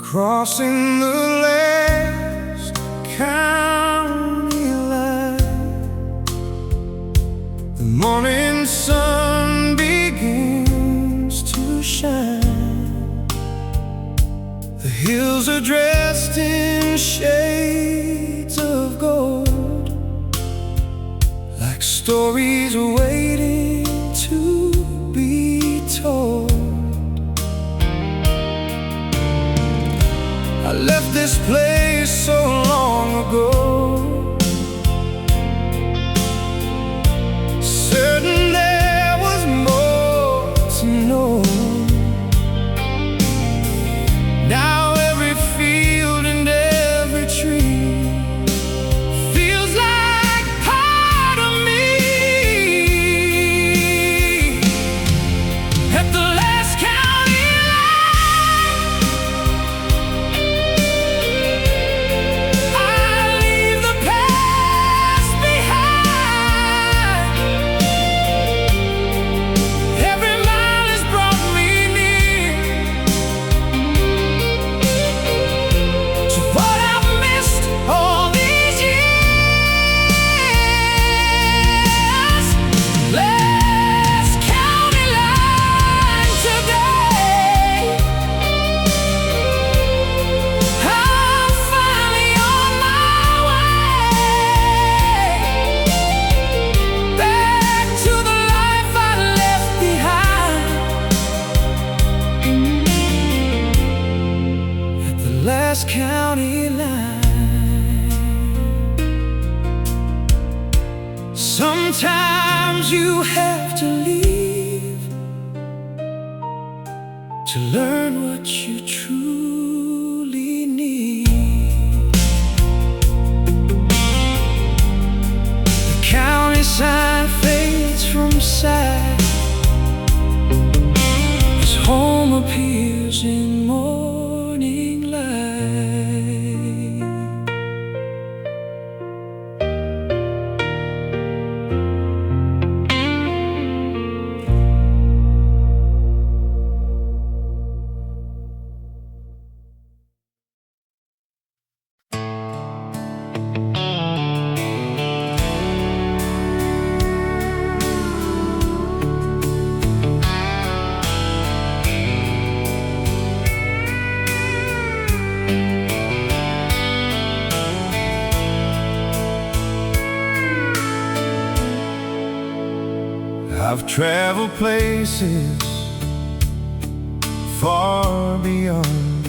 Crossing the last county line, the morning sun begins to shine. The hills are dressed in shades of gold, like stories waiting to be told. I left this place so long ago, certain there was more to know. Now every field and every tree feels like part of me. At the last county county line. Sometimes you have to leave to learn what you truly need. The county sign fades from sight as home appears in morning light. I've traveled places far beyond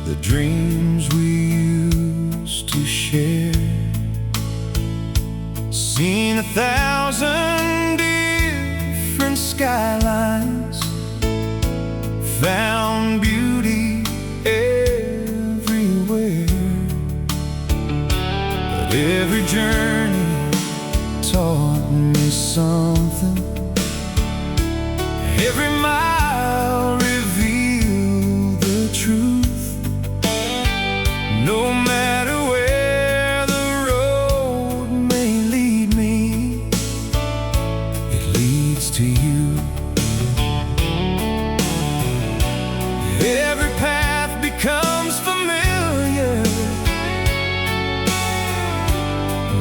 the dreams we used to share. Seen 1,000 different skylines, found beauty everywhere. But every journey taught me something. Every mile revealed the truth. No matter where the road may lead me, it leads to you. Every path becomes familiar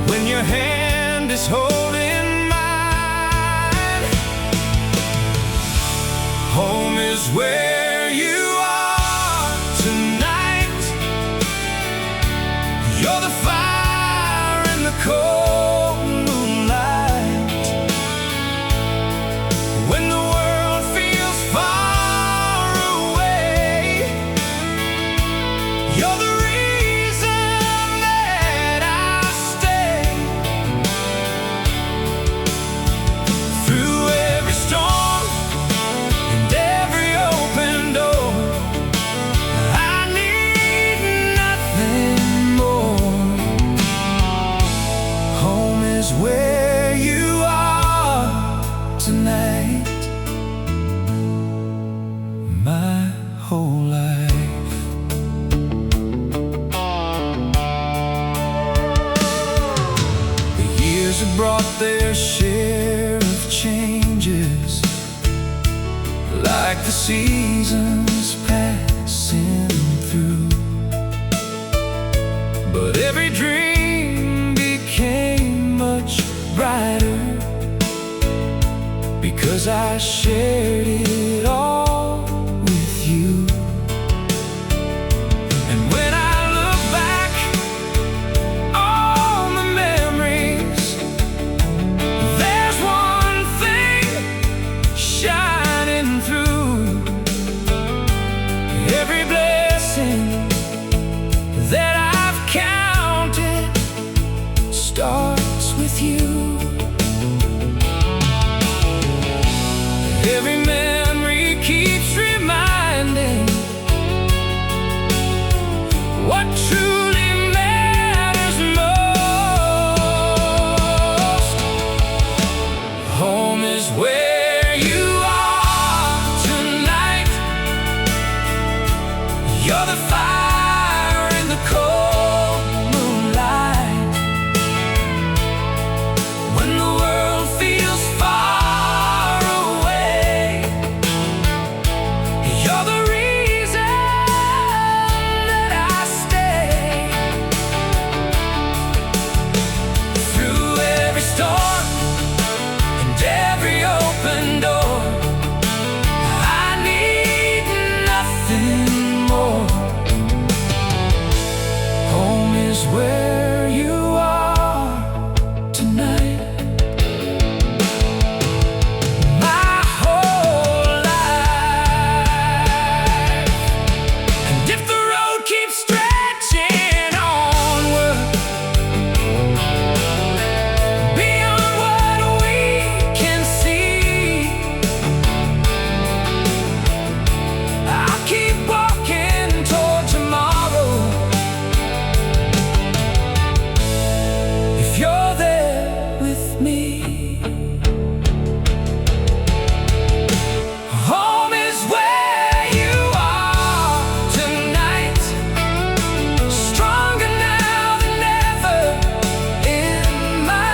when your hand is holding mine. Home is where you are tonight. You're the fire in the cold moonlight. When the world feels far away, you're the reason that I stay. Through every storm and every open door, I need nothing more. Home is where you are tonight. My whole life. The years have brought their share of changes, like the seasons passing I shared it all with you. And when I look back on the memories, there's one thing shining through. Every blessing that I've counted starts with you. Every memory keeps reminding what truly matters most. Home is where you are tonight. You're the fire in the cold moonlight. When the world feels far away, you're the reason that I stay. Through every storm and every open door, I need nothing more. Home is where you are tonight. My whole life. And if the road keeps stretching onward, beyond what we can see, I'll keep walking toward tomorrow. If you're there with me, home is where you are tonight. Stronger now than ever in my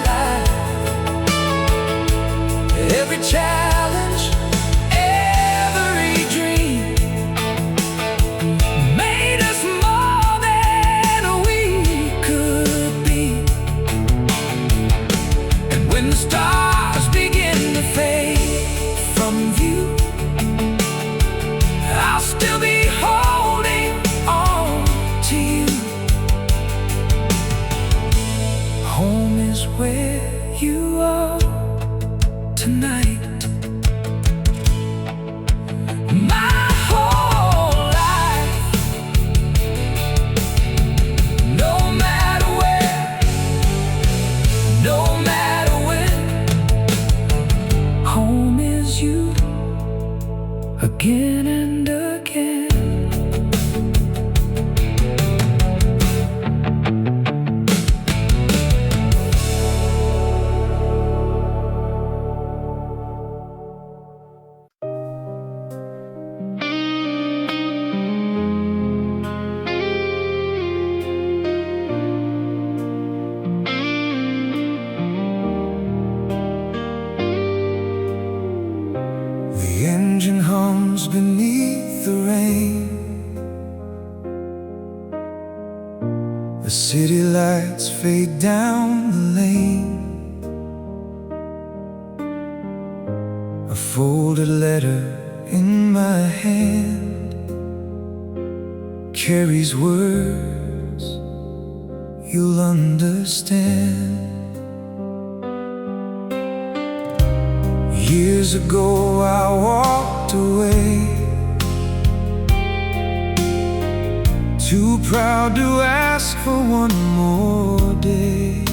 life. Every challenge, every dream made us more than we could be. And when the stars begin to fade from view, I'll still be holding on to you. Home is where you are tonight. My whole life, no matter where, no matter when, home is you again and again. The engine hums beneath the rain. The city lights fade down the lane. A folded letter in my hand carries words you'll understand. Years ago I walked away, too proud to ask for one more day.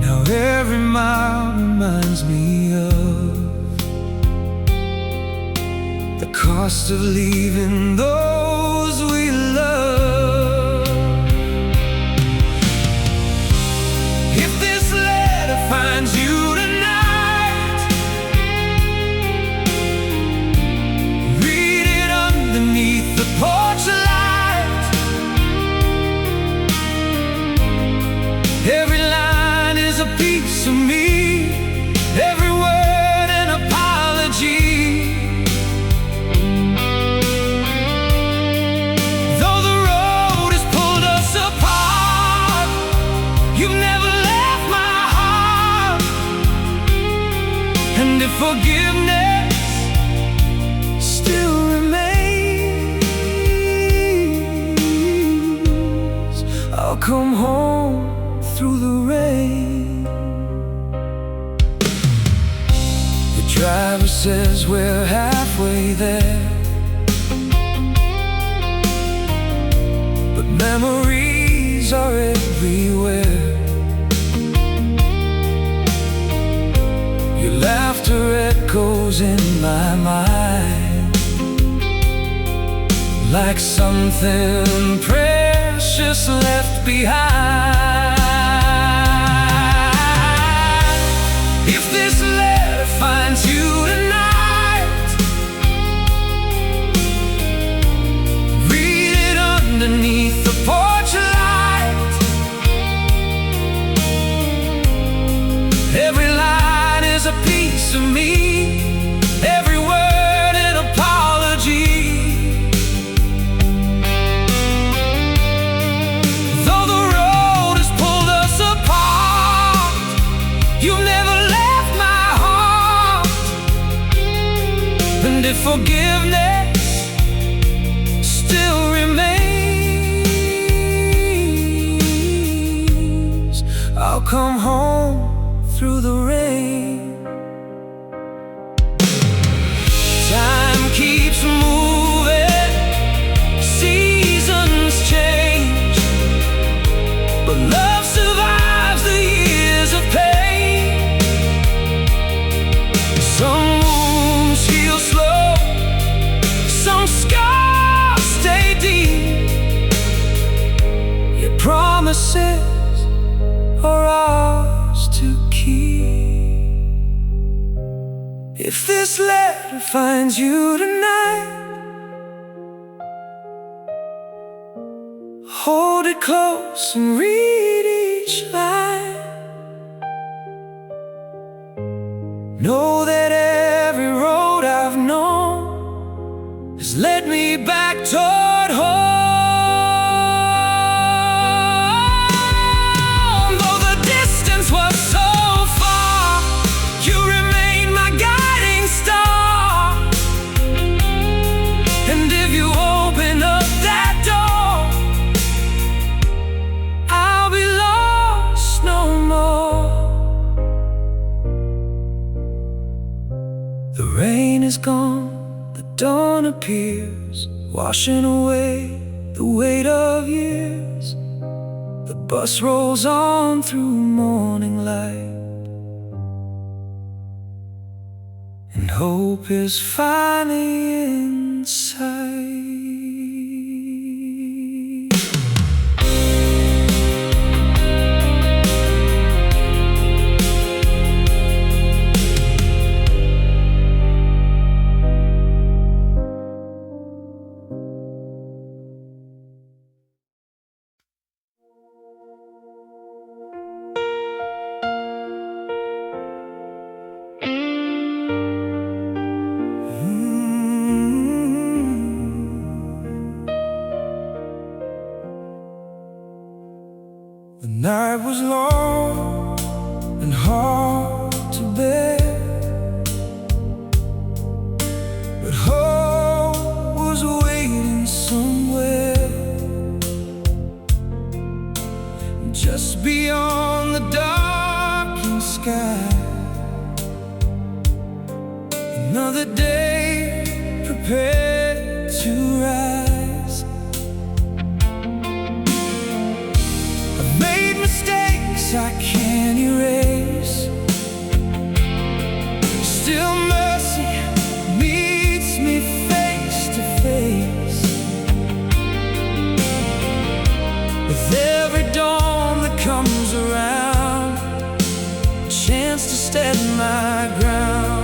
Now every mile reminds me of the cost of leaving those we love. If this letter finds you tonight, read it underneath the porch light. Every line is a piece of me, every word an apology. come home through the rain. The driver says we're halfway there, but memories are everywhere. Your laughter echoes in my mind, like something precious left behind. If this letter finds you tonight, read it underneath the porch light. Every line is a piece of me, every word an apology. Though the road has pulled us apart, you've never left my heart. And if forgiveness still remains, I'll come home through the rain. Time keeps moving, seasons change, but love survives the years of pain. Some wounds heal slow, some scars stay deep. Your promises are ours to keep. If this letter finds you tonight, hold it close and read each line. Know that every road I've known has led me back toward home. Though the distance was so far, you remain my guiding star. And if you open up that door, I'll be lost no more. The rain is gone, the dawn appears, washing away the weight of years. The bus rolls on through morning light, and hope is finally in sight. The night was long and hard to bear, but hope was waiting somewhere, just beyond the darkened sky. Another day prepared to rise. I've made mistakes I can't erase. Still mercy meets me face to face. With every dawn that comes around, a chance to stand my ground.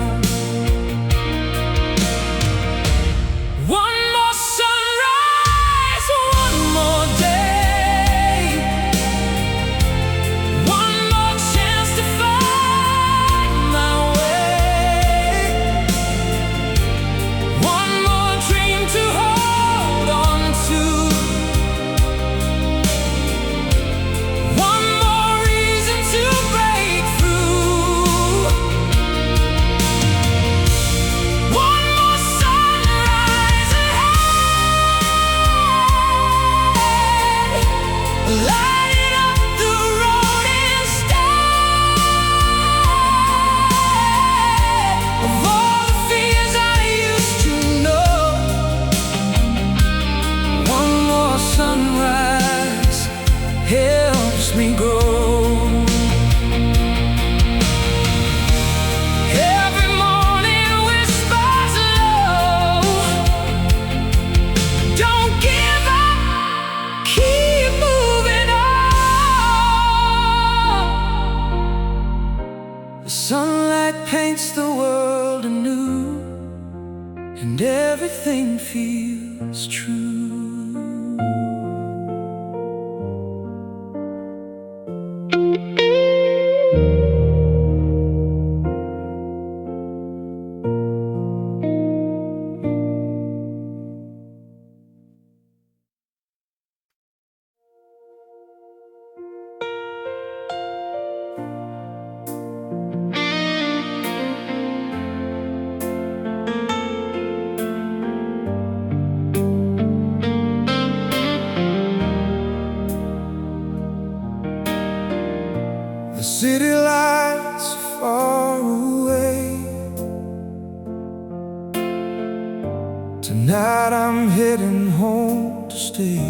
and everything feels true. The city lights are far away. Tonight I'm heading home to stay,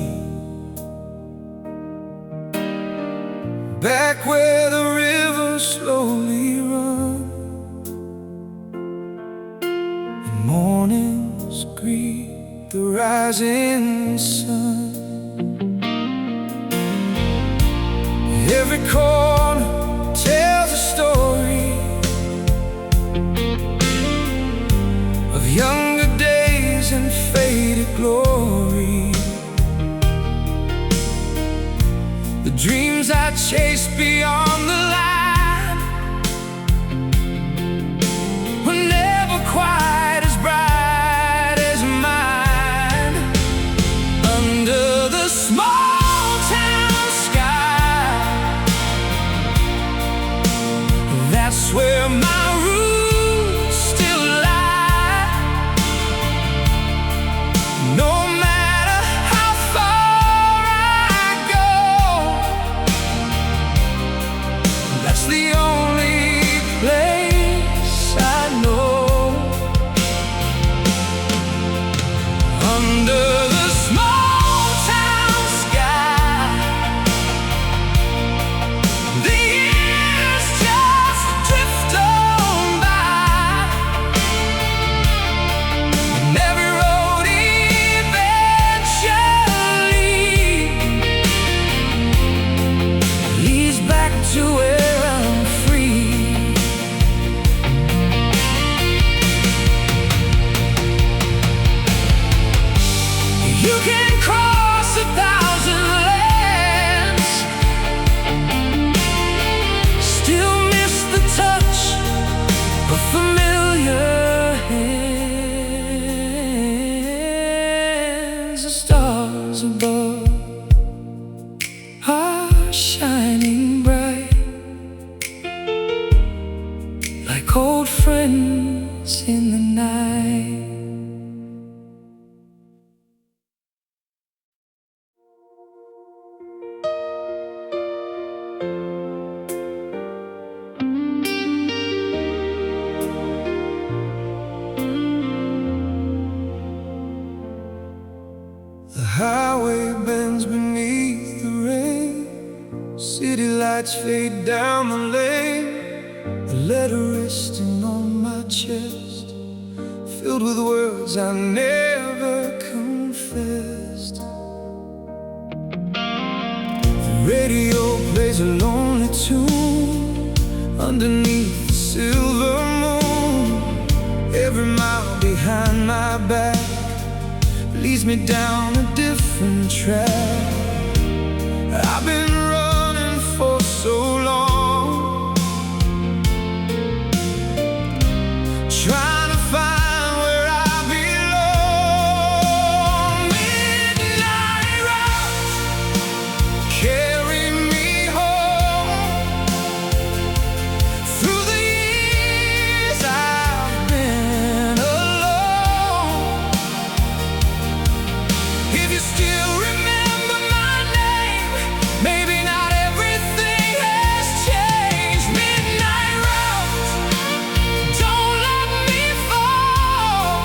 back where the river slowly runs and mornings greet the rising sun. Every corner tells a story of younger days and faded glory. The dreams I chased beyond the line were never quite as bright as mine. Under the small town sky, that's where my roots still lie. No matter how far I go, that's the only place I know. Under the small town sky, the years just drift on by, and every road eventually leads back to where I'm free. You can cross 1,000 lands, still miss the touch of familiar hands. The stars above are shining bright, like old friends in the night. The highway bends beneath the rain, city lights fade down the lane. A letter resting on my chest, filled with words I never confessed. The radio plays a lonely tune underneath the silver moon. Every mile behind my back leads me down a different track. I've been running for so long, trying to find where I belong. Midnight rock, carry me home. Through the years I've been alone. If you still remember my name, maybe not everything has changed. Midnight road, don't let me fall.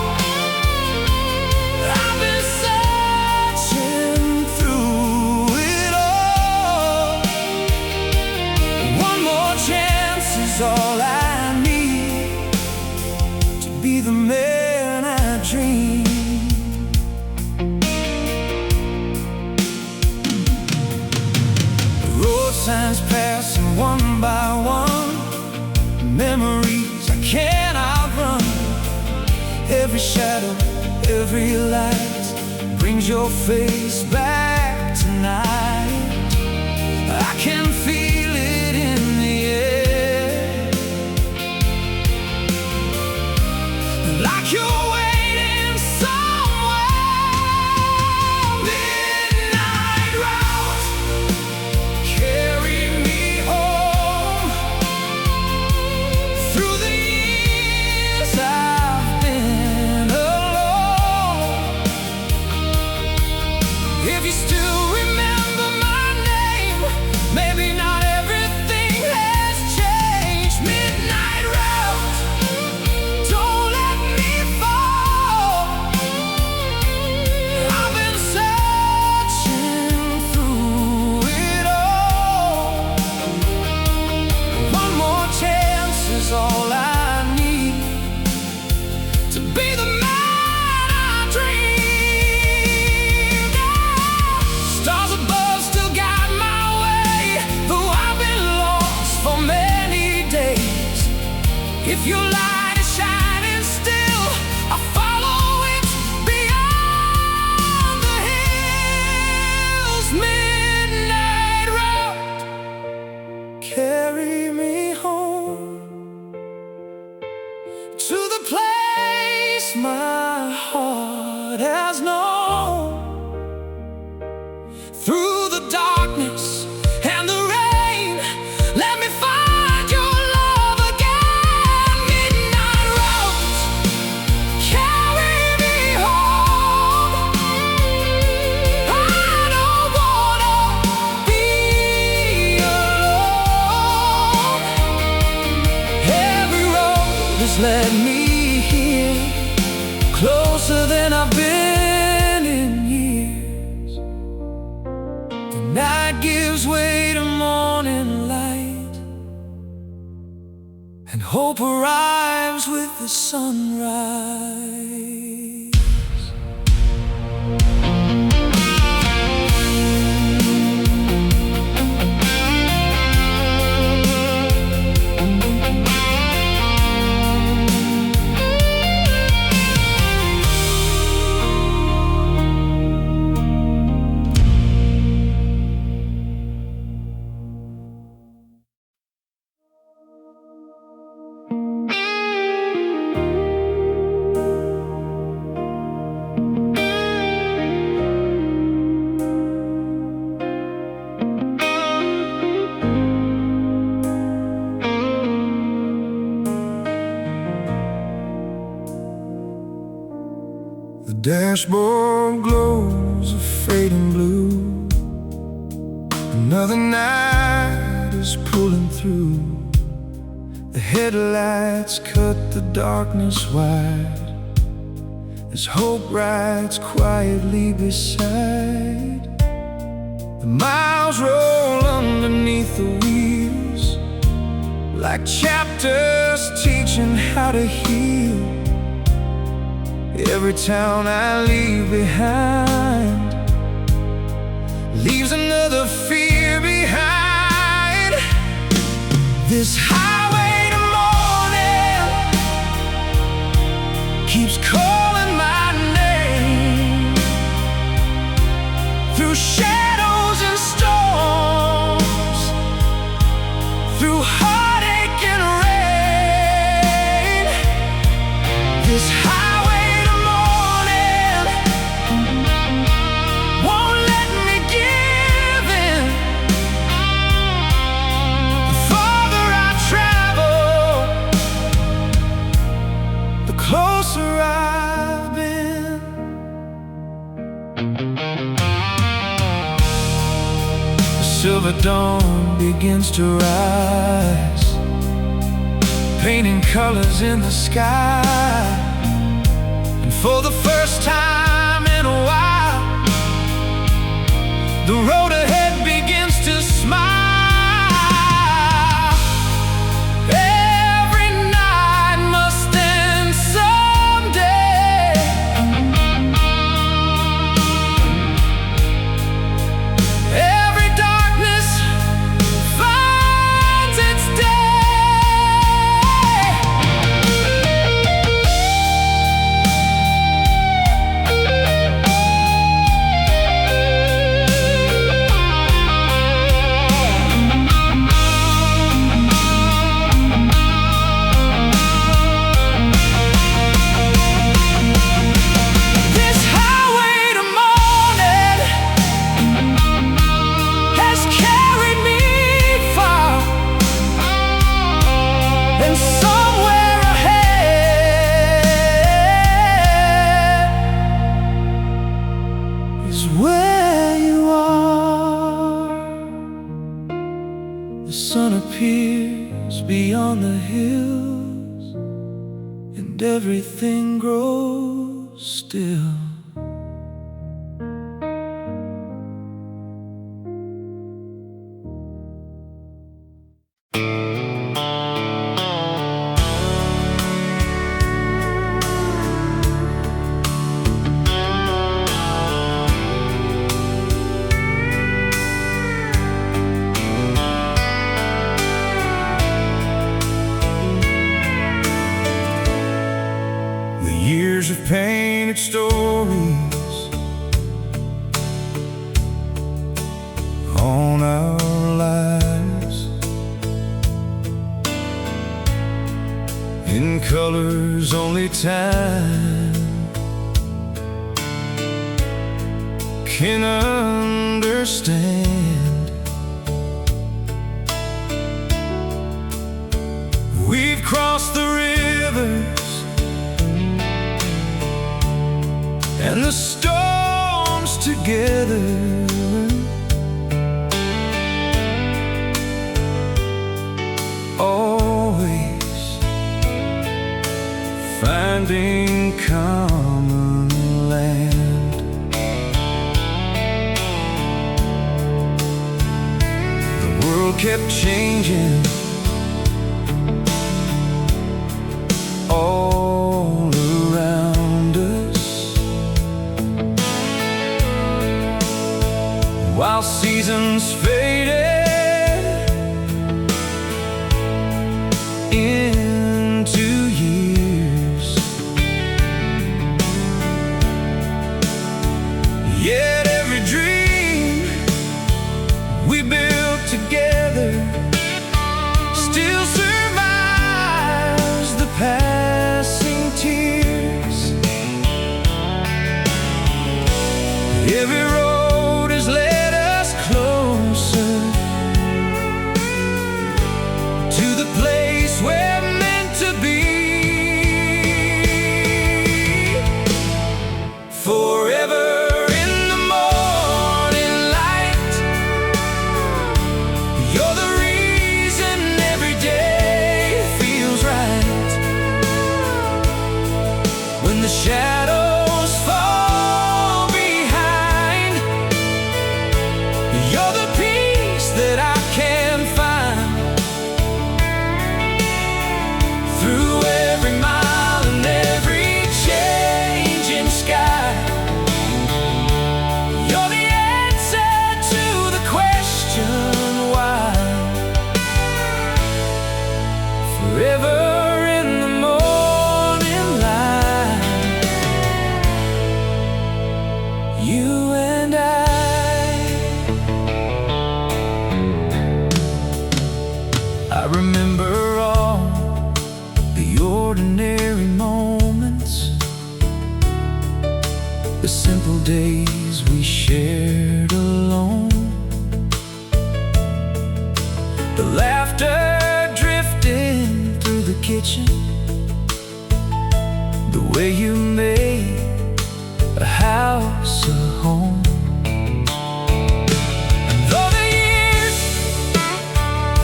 I've been searching through it all. One more chance is all I need to be the man I dream. Road signs passing one by one, memories I can't outrun. Every shadow Every light brings your face back tonight. I can feel it in the air, like you're waiting somewhere. Midnight route, carry me home. Through the years I've been alone. If you still remember my name, maybe not everything has changed. Midnight route, don't let me fall. I've been searching through it all. One more chance is all I need to be the man I dreamed. Stars above still guide my way, though I've been lost for many days. If your light is shining still, I'll follow it beyond the hills. Midnight route, carry me home to the place my heart has known. Through the darkness and the rain, let me find your love again. Midnight route, carry me home. I don't wanna be alone. Every road has led me here, closer than I've been in years. The night gives way to morning light, and hope arrives with the sunrise. The dashboard glows a fading blue. Another night is pulling through. The headlights cut the darkness wide as hope rides quietly beside. The miles roll underneath the wheels, like chapters teaching how to heal. Every town I leave behind leaves another fear behind. This highway to morning keeps calling my name. Through shadows and storms, through heartache and rain. This highway to morning won't let me give in. The farther I travel, the closer I've been. The silver dawn begins to rise, painting colors in the sky. And for the first time in a while, the road ahead begins to smile. Every night must end someday. Every darkness finds its day. everything grows still. Years of painted stories on our lives, in colors only time can understand. We've crossed the rivers and the storms together, always finding common land. The world kept changing all around us, while seasons faded into years. Yet every dream we built together still survives the passing tears. Every road has led us closer to the place we're meant to be. Forever in the morning light, you're the reason every day feels right. When the shadows fall behind, you're the peace that I can find. Through every mile and every changing sky, you're the answer to the question why. Forever in the morning light, you and I. I remember all the ordinary moments, the simple days we shared alone, the laughter drifting through the kitchen, the way you made a house a home. And though the years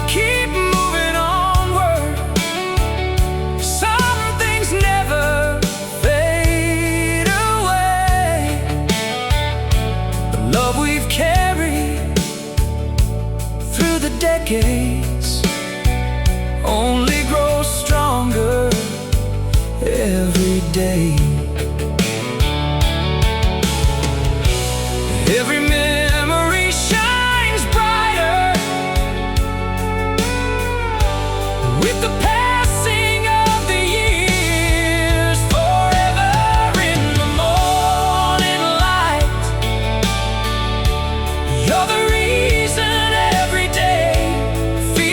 keep moving onward, some things never fade away. The love we've carried through the decades only grows stronger every day. Every memory shines brighter with the passing of the years. Forever in the morning light, you're the reason every day feels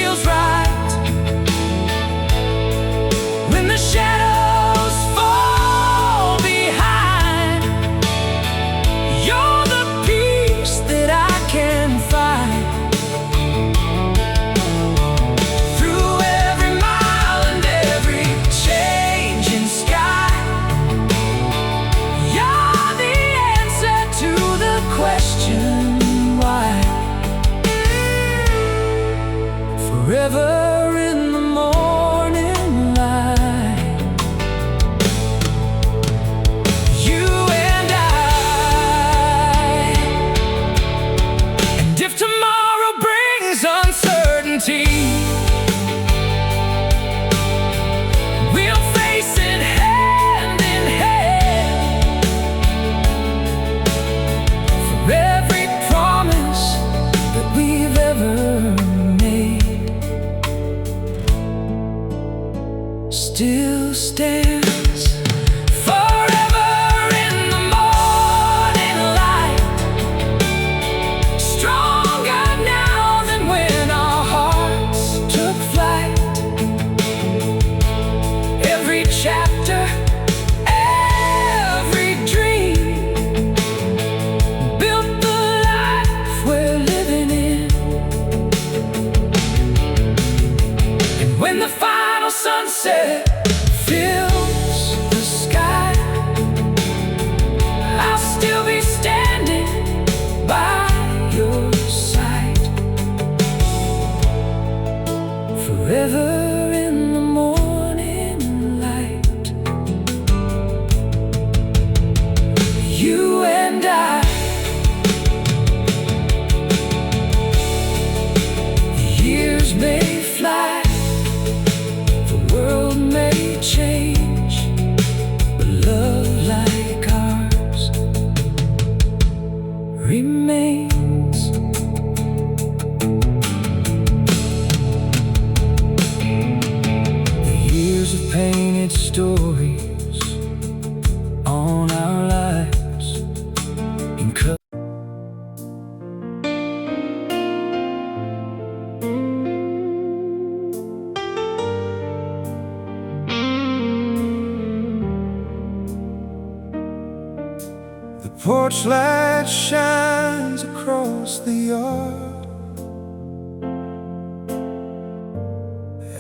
The porch light shines across the yard.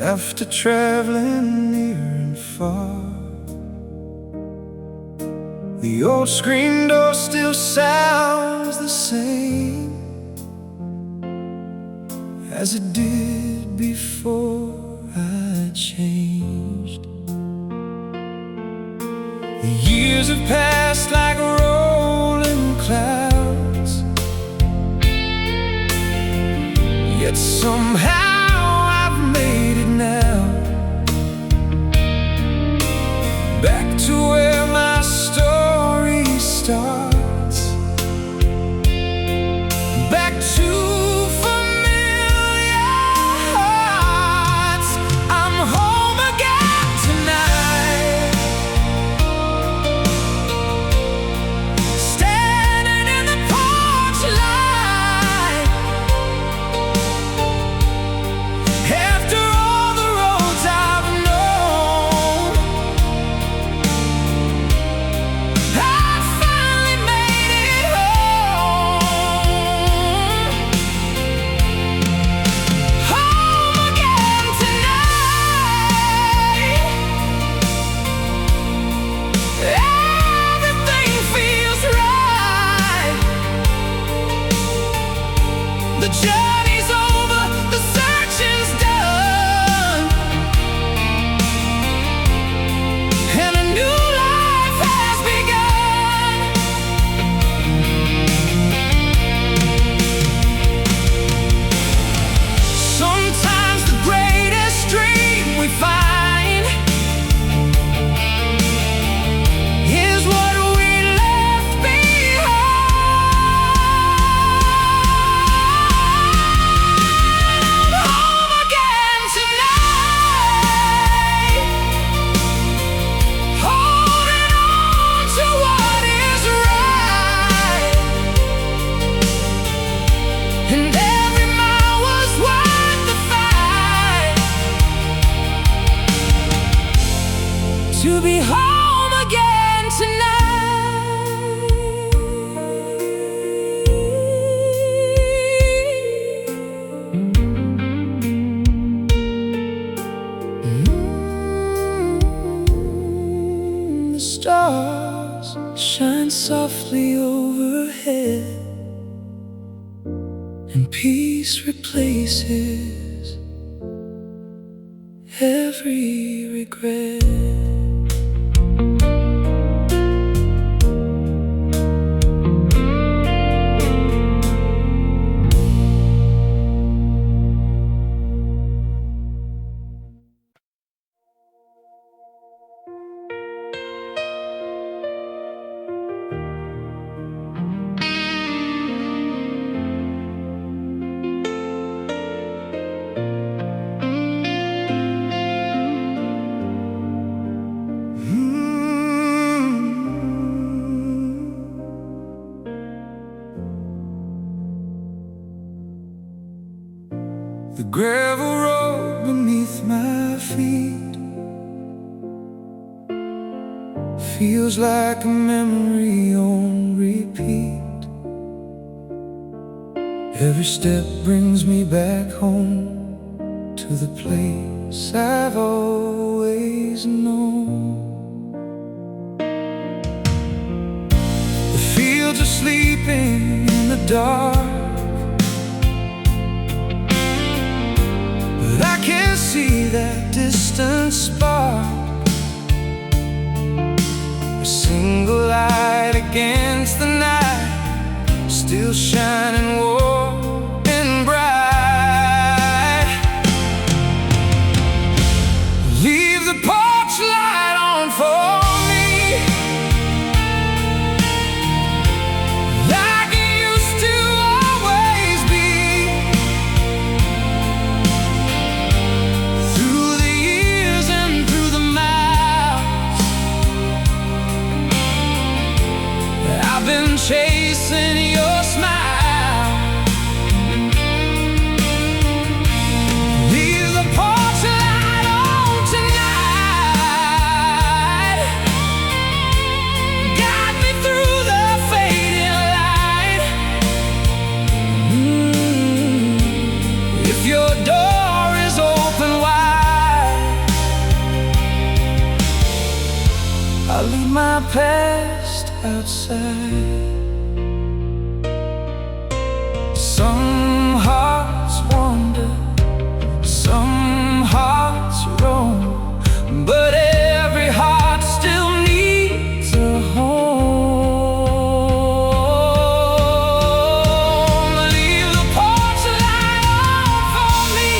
After traveling near and far, the old screen door still sounds the same as it did before I changed. The years have passed like rolling clouds, yet somehow I've made it now, back to where my story starts, back to familiar hearts. I'm home again tonight, standing in the porch light. After all the roads I've known, I finally made it home. Home again tonight. Everything feels right. The journey's over, the searching's done, and a new life has begun. Sometimes the greatest dream we find is what we left behind. Home again tonight, holding on to what is right, and every mile was worth the fight, to be home again tonight. The stars shine softly overhead, and peace replaces every regret. The gravel road beneath my feet feels like a memory on repeat. Every step brings me back home to the place I've always known. The fields are sleeping in the dark, but I can see that distant spark, a single light against the night, still shining warm and bright. Leave the porch light on for me, like it used to always be. Through the years and through the miles, I've been chasing your smile. Leave the porch light on tonight, guide me through the rest outside. Some hearts wander, some hearts roam, but every heart still needs a home. Leave the porch light on for me.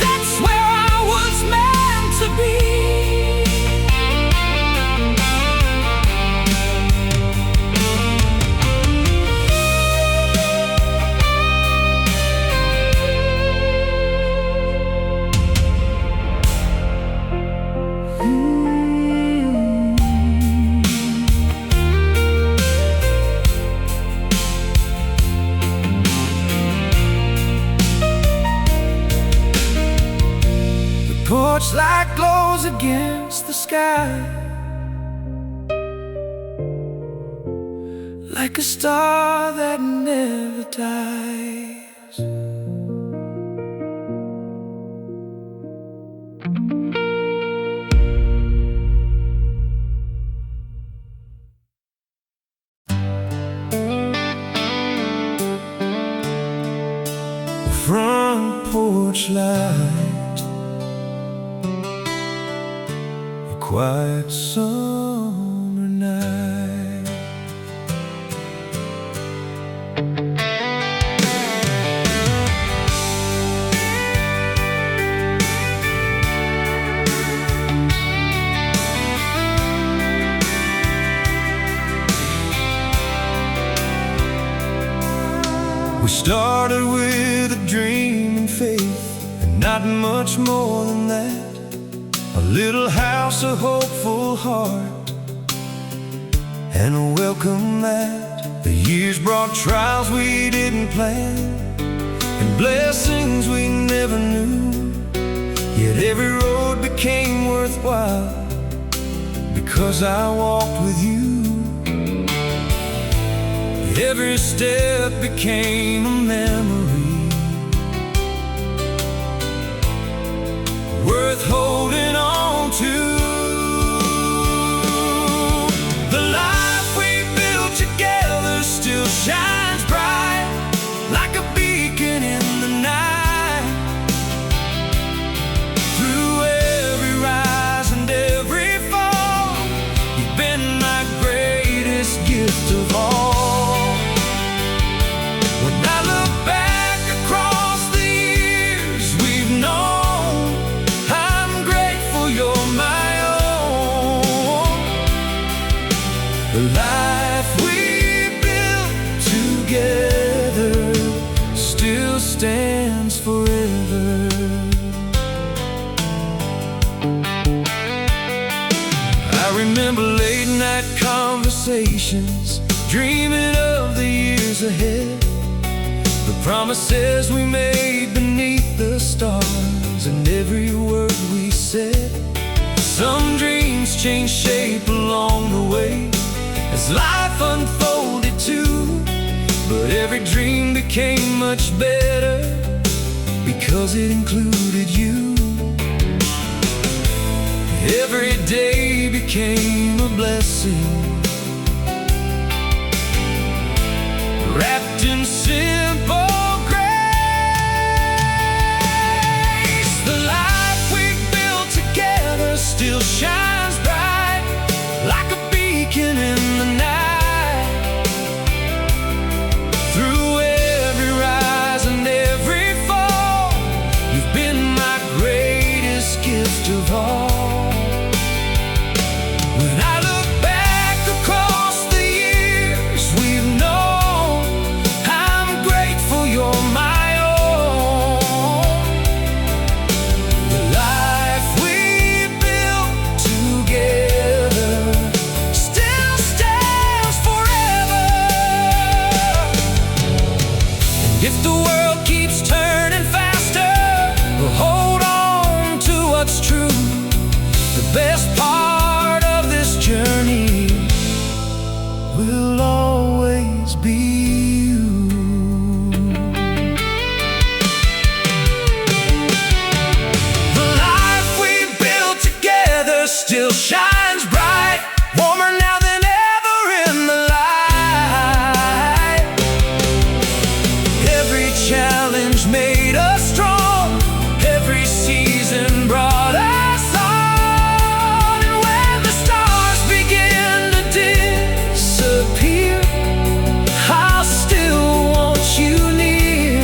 That's where I was meant to be. Porch light glows against the sky, like a star that never dies. The front porch light, quiet summer night. We started with a dream and faith, and not much more than that. A little house, a hopeful heart, and a welcome mat. The years brought trials we didn't plan, and blessings we never knew. Yet every road became worthwhile, because I walked with you. Every step became a memory, worth holding on to. The life we built together still shines bright, like a beacon in the night. Through every rise and every fall, you've been my greatest gift of all. When I look back across the years we've known, the life we built together still stands forever. I remember late night conversations, dreaming of the years ahead. The promises we made beneath the stars, and every word we said. Some dreams changed shape along the way, as life unfolded too. But every dream became much better, because it included you. Every day became a blessing, wrapped in simple grace. The life we built together still shines bright, like a beacon in the night. Through every rise and every fall, you've been my greatest gift of all. When I look back across the years we've known, I'm grateful you're my own. The life we built together still shines bright, warmer now than ever in the light. Every challenge made us strong, every season brought us on. And when the stars begin to disappear, I'll still want you near.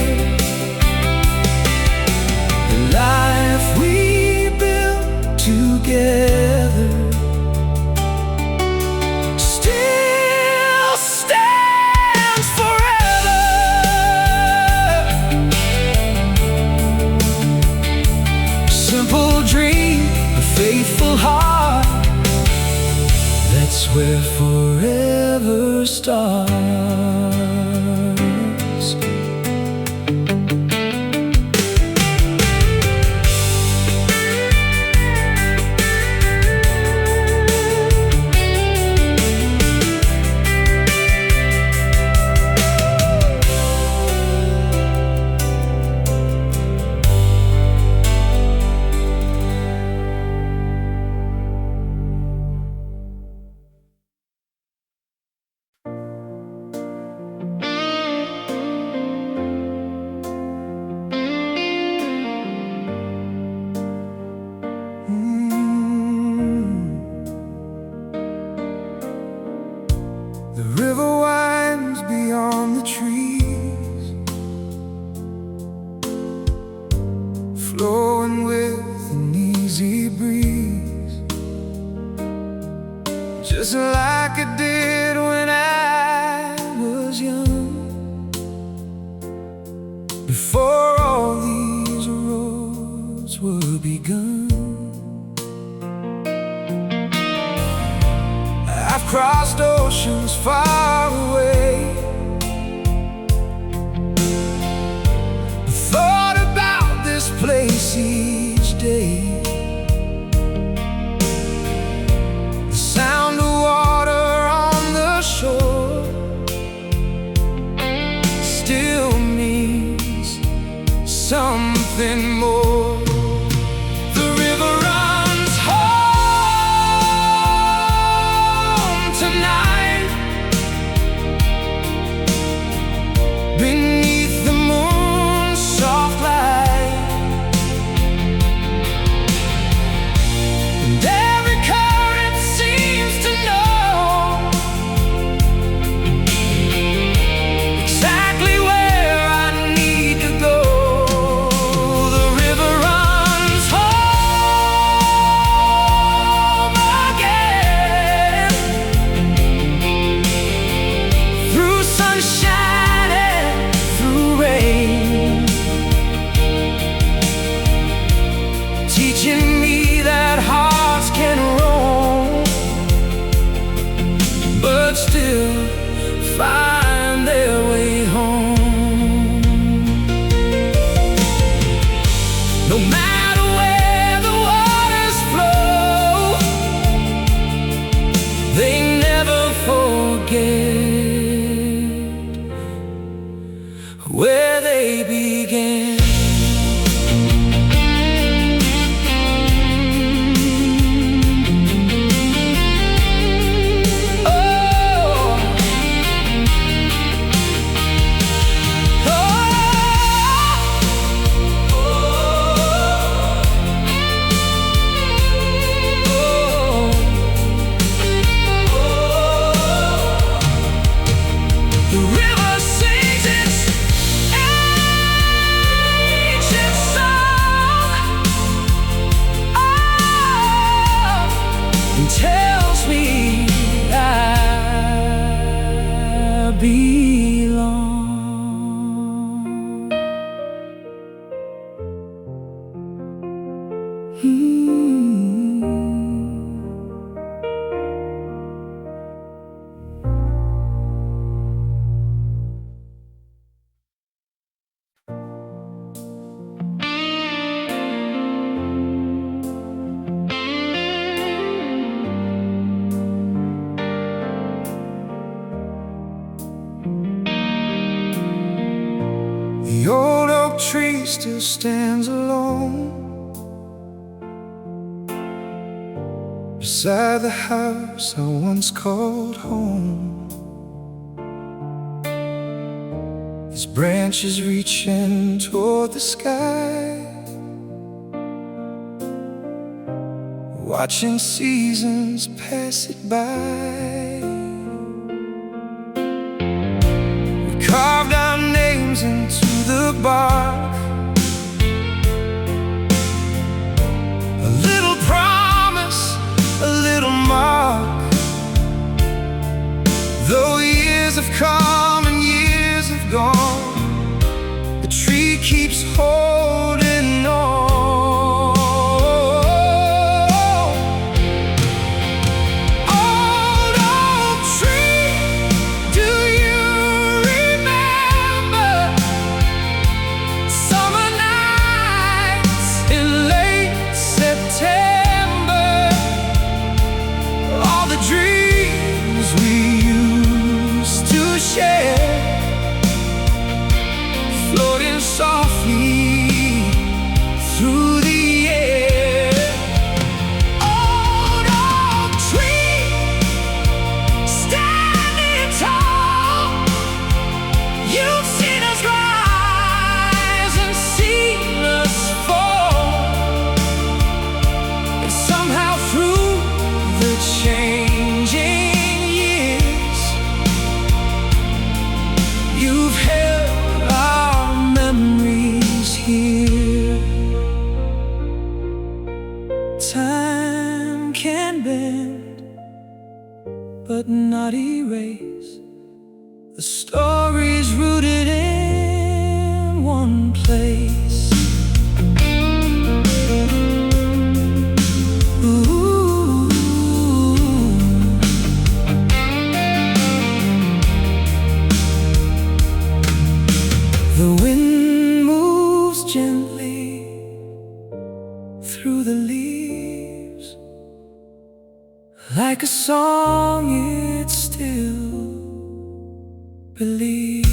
The life we built together still stands forever. Simple dream, a faithful heart, that's where forever starts. The river winds beyond the trees, flowing with an easy breeze, just like it did when I was young, before all these roads were begun. I've crossed oceans far away, thought about this place each day. The sound of water on the shore still means something more. The river runs home tonight, beneath the moon's soft light. And every current seems to know exactly where I need to go. The river runs home again, through sunshine and through rain, teaching me that hearts can roam, but still find their way home. No matter where the waters flow, they never forget where they began. Oh, oh, the river sings its ancient song, and tells me I belong. The old oak tree still stands alone, beside the house I once called home. His branches reaching toward the sky, watching seasons pass it by. We carved our names into the bark, a little promise, a little mark. Though years have come and years have gone, the tree keeps holding on. Time can bend, but not erase the stories rooted in one place. Ooh. The wind moves gently through the leaves, like a song it still believes.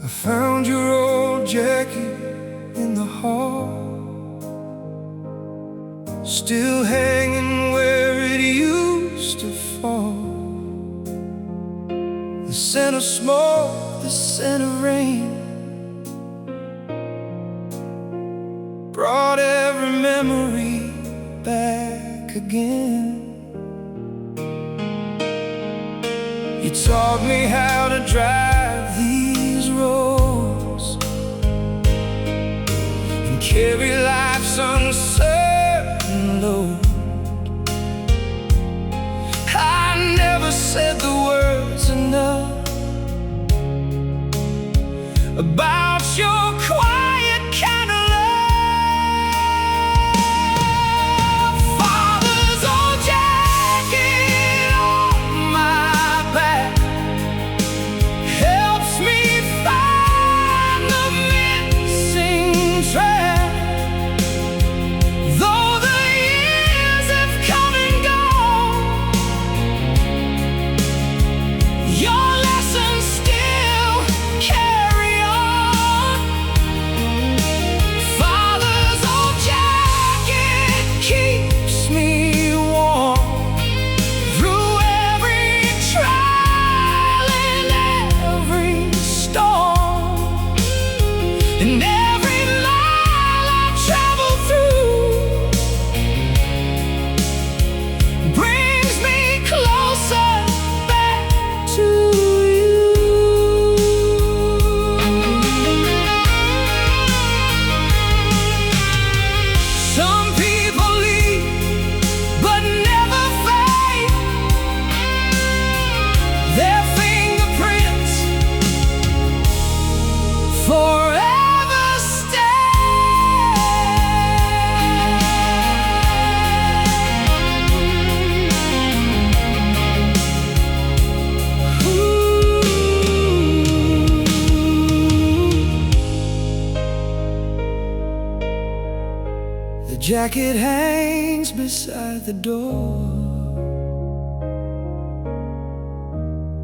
I found your old jacket in the hall, still hanging where it used to fall. The scent of smoke, the scent of rain, brought every memory back again. You taught me how to drive these roads and carry life's uncertain load. I never said the words enough about your quiet kind of love. Father's old jacket on my back helps me find the missing track. Though the years have come and gone, your lessons still carry on. Father's old jacket keeps me warm through every trial and every storm, and every mile I travel through brings me closer back to you. Some people leave but never fade. Their fingerprints forever stay. jacket hangs beside the door,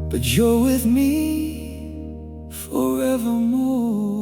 but you're with me forevermore.